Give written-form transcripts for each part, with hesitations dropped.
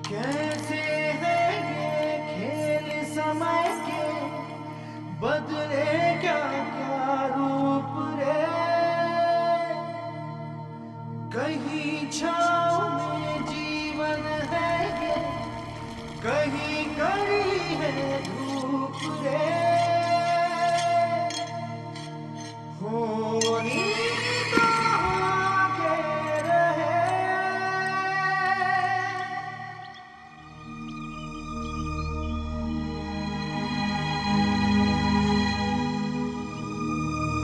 कैसे है ये खेल समय के, बदले क्या क्या रूप रे। कहीं छाँव में जीवन है ये, कहीं कड़ी है धूप रे। होनी तो आगे रहे।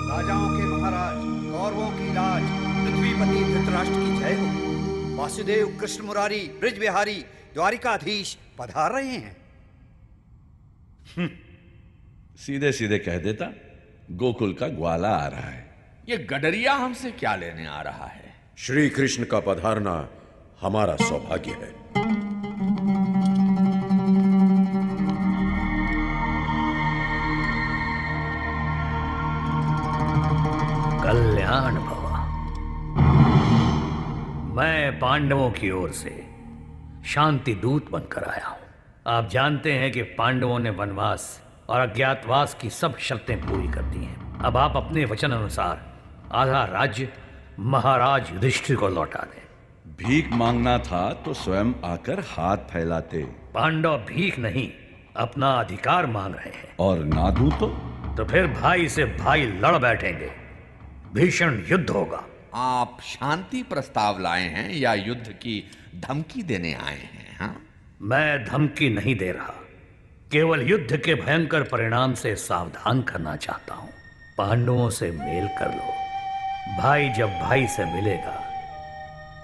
राजाओं के महाराज, कौरवों की लाज, पृथ्वीपति धृतराष्ट्र की जय हो। वासुदेव कृष्ण मुरारी ब्रिज बिहारी द्वारिकाधीश पधार रहे हैं। सीधे सीधे कह देता, गोकुल का ग्वाला आ रहा है। ये गडरिया हमसे क्या लेने आ रहा है? श्री कृष्ण का पधारना हमारा सौभाग्य है। कल्याण भवा। मैं पांडवों की ओर से शांति दूत बनकर आया हूं। आप जानते हैं कि पांडवों ने वनवास और अज्ञातवास की सब शर्तें पूरी कर दी हैं। अब आप अपने वचन अनुसार आधा राज्य महाराज युधिष्ठिर को लौटा दें। भीख मांगना था तो स्वयं आकर हाथ फैलाते। पांडव भीख नहीं, अपना अधिकार मांग रहे हैं। और ना दूं तो फिर भाई से भाई लड़ बैठेंगे, भीषण युद्ध होगा। आप शांति प्रस्ताव लाए हैं या युद्ध की धमकी देने आए हैं? हाँ? मैं धमकी नहीं दे रहा, केवल युद्ध के भयंकर परिणाम से सावधान करना चाहता हूं। पांडवों से मेल कर लो। भाई जब भाई से मिलेगा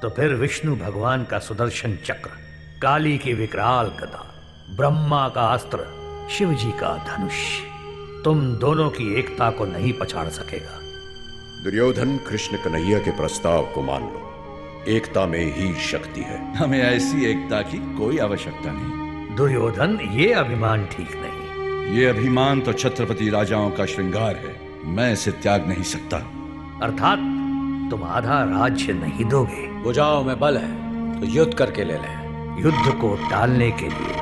तो फिर विष्णु भगवान का सुदर्शन चक्र, काली की विकराल गदा, ब्रह्मा का अस्त्र, शिव जी का धनुष तुम दोनों की एकता को नहीं पछाड़ सकेगा। दुर्योधन कृष्ण कन्हैया के प्रस्ताव को मान लो। एकता में ही शक्ति है। हमें ऐसी एकता की कोई आवश्यकता नहीं। दुर्योधन, ये अभिमान ठीक नहीं। ये अभिमान तो छत्रपति राजाओं का श्रृंगार है। मैं इसे त्याग नहीं सकता। अर्थात तुम आधा राज्य नहीं दोगे? भुजाओं में बल है तो युद्ध करके ले लें। युद्ध को टालने के लिए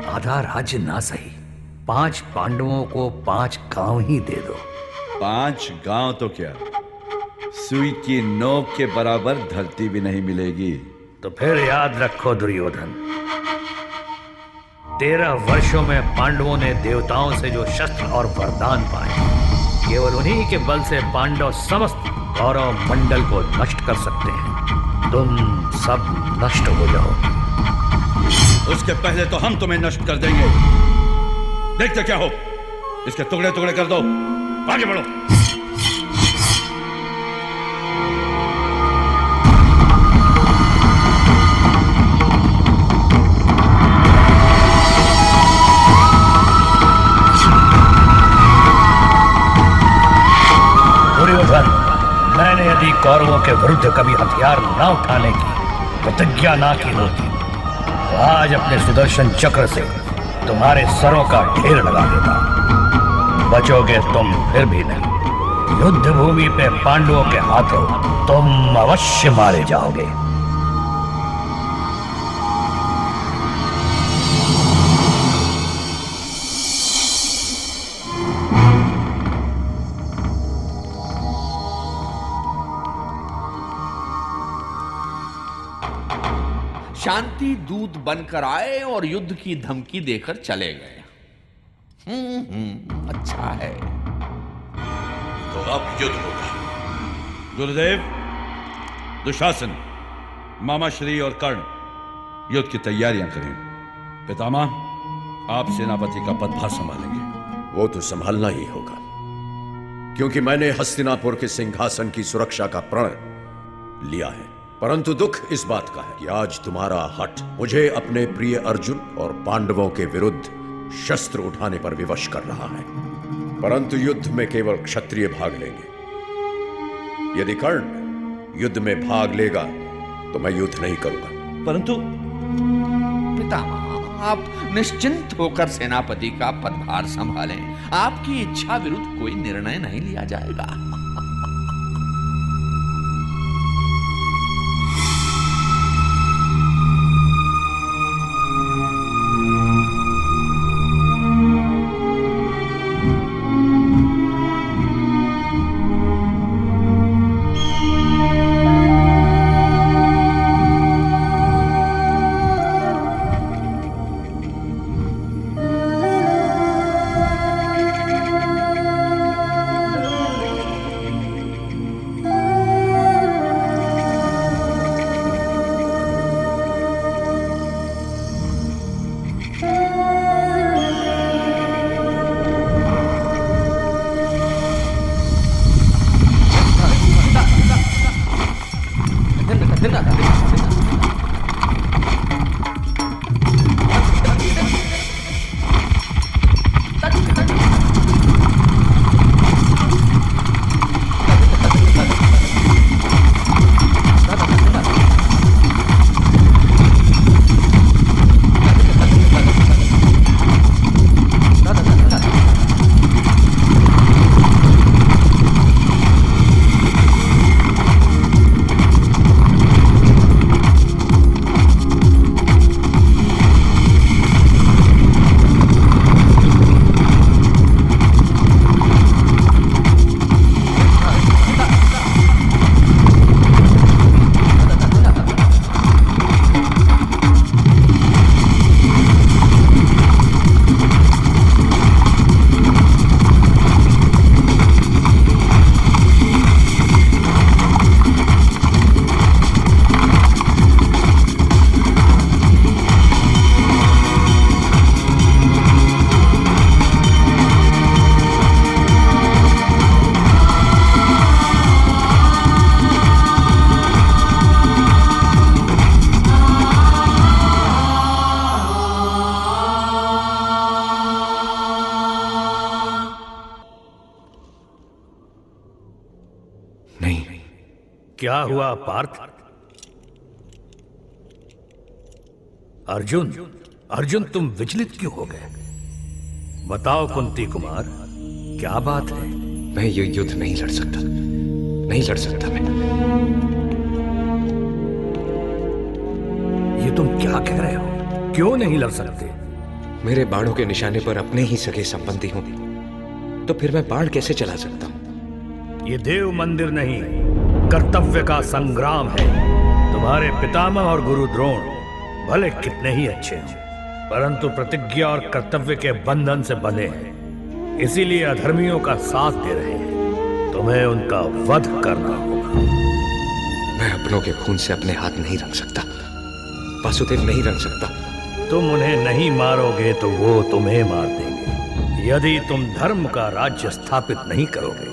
आधा राज्य ना सही, 5 पांडवों को 5 गांव ही दे दो। 5 गांव तो क्या, सुई की नोक के बराबर धरती भी नहीं मिलेगी। तो फिर याद रखो दुर्योधन, 13 वर्षों में पांडवों ने देवताओं से जो शस्त्र और वरदान पाए, केवल उन्हीं के बल से पांडव समस्त कौरव मंडल को नष्ट कर सकते हैं। तुम सब नष्ट हो जाओ। उसके पहले तो हम तुम्हें नष्ट कर देंगे। देखते क्या हो, इसके टुकड़े टुकड़े कर दो। आगे बढ़ो। दुर्योधन, मैंने यदि कौरवों के विरुद्ध कभी हथियार न उठाने की प्रतिज्ञा ना की होती तो आज अपने सुदर्शन चक्र से तुम्हारे सरों का ढेर लगा देता। बचोगे तुम फिर भी नहीं। युद्ध भूमि पे पांडवों के हाथों तुम अवश्य मारे जाओगे। शांति दूत बनकर आए और युद्ध की धमकी देकर चले गए। अच्छा है। तो अब युद्ध होगा। गुरुदेव, दुशासन, मामाश्री और कर्ण युद्ध की तैयारियां करें। पितामह, आप सेनापति का पदभार संभालेंगे। वो तो संभालना ही होगा, क्योंकि मैंने हस्तिनापुर के सिंहासन की सुरक्षा का प्रण लिया है। परंतु दुख इस बात का है कि आज तुम्हारा हठ मुझे अपने प्रिय अर्जुन और पांडवों के विरुद्ध शस्त्र उठाने पर विवश कर रहा है। परंतु युद्ध में केवल क्षत्रिय भाग लेंगे। यदि कर्ण युद्ध में भाग लेगा तो मैं युद्ध नहीं करूंगा। परंतु पितामह, आप निश्चिंत होकर सेनापति का पदभार संभालें। आपकी इच्छा विरुद्ध कोई निर्णय नहीं लिया जाएगा। क्या हुआ पार्थ? अर्जुन, अर्जुन तुम विचलित क्यों हो गए? बताओ कुंती कुमार, क्या बात है? मैं ये युद्ध नहीं लड़ सकता, नहीं लड़ सकता मैं। ये तुम क्या कह रहे हो? क्यों नहीं लड़ सकते? मेरे बाणों के निशाने पर अपने ही सगे संबंधी हूं, तो फिर मैं बाण कैसे चला सकता हूं? ये देव मंदिर नहीं, कर्तव्य का संग्राम है। तुम्हारे पितामह और गुरु द्रोण भले कितने ही अच्छे हैं, परंतु प्रतिज्ञा और कर्तव्य के बंधन से बंधे हैं, इसीलिए अधर्मियों का साथ दे रहे हैं। तुम्हें उनका वध करना होगा। मैं अपनों के खून से अपने हाथ नहीं रंग सकता, वासुदेव नहीं रंग सकता। तुम उन्हें नहीं मारोगे तो वो तुम्हें मार देंगे। यदि तुम धर्म का राज्य स्थापित नहीं करोगे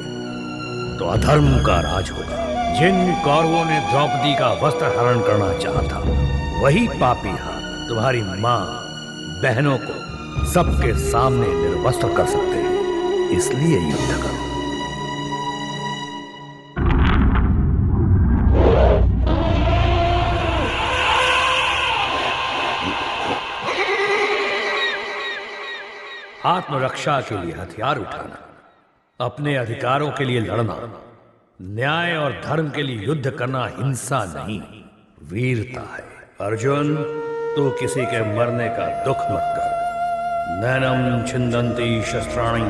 तो अधर्म का राज होगा। जिन कौरवों ने द्रौपदी का वस्त्र हरण करना चाहा था, वही पापी हाथ तुम्हारी मां बहनों को सबके सामने निर्वस्त्र कर सकते हैं। इसलिए युद्ध करो। आत्मरक्षा के लिए हथियार उठाना, अपने अधिकारों के लिए लड़ना, न्याय और धर्म के लिए युद्ध करना हिंसा नहीं, वीरता है। अर्जुन, तू किसी के मरने का दुख मत कर। नैनम छिंदन्ति शस्त्राणि,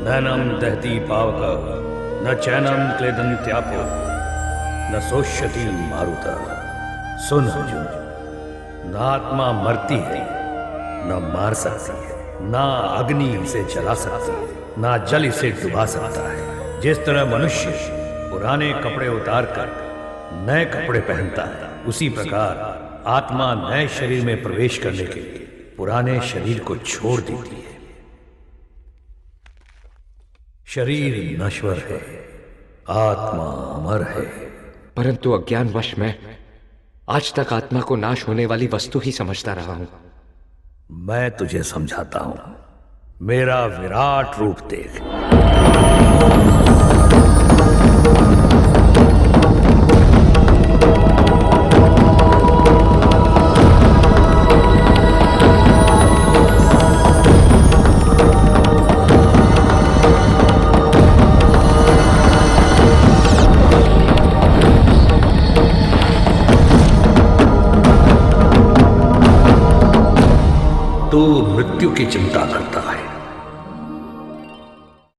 नैनम दहति पावक, न चैनम क्लेदन्त्यापो, न सोष्यति मारुतः। सुन अर्जुन, न आत्मा मरती है, न मार सकती है, ना अग्नि से जला सकती है, ना जल इसे डुबा सकता है। जिस तरह मनुष्य पुराने कपड़े उतारकर नए कपड़े पहनता है, उसी प्रकार आत्मा नए शरीर में प्रवेश करने के लिए पुराने शरीर को छोड़ देती है। शरीर नश्वर है, आत्मा अमर है। परंतु अज्ञानवश मैं आज तक आत्मा को नाश होने वाली वस्तु ही समझता रहा हूं। मैं तुझे समझाता हूं, मेरा विराट रूप देख। तू मृत्यु की चिंता करता,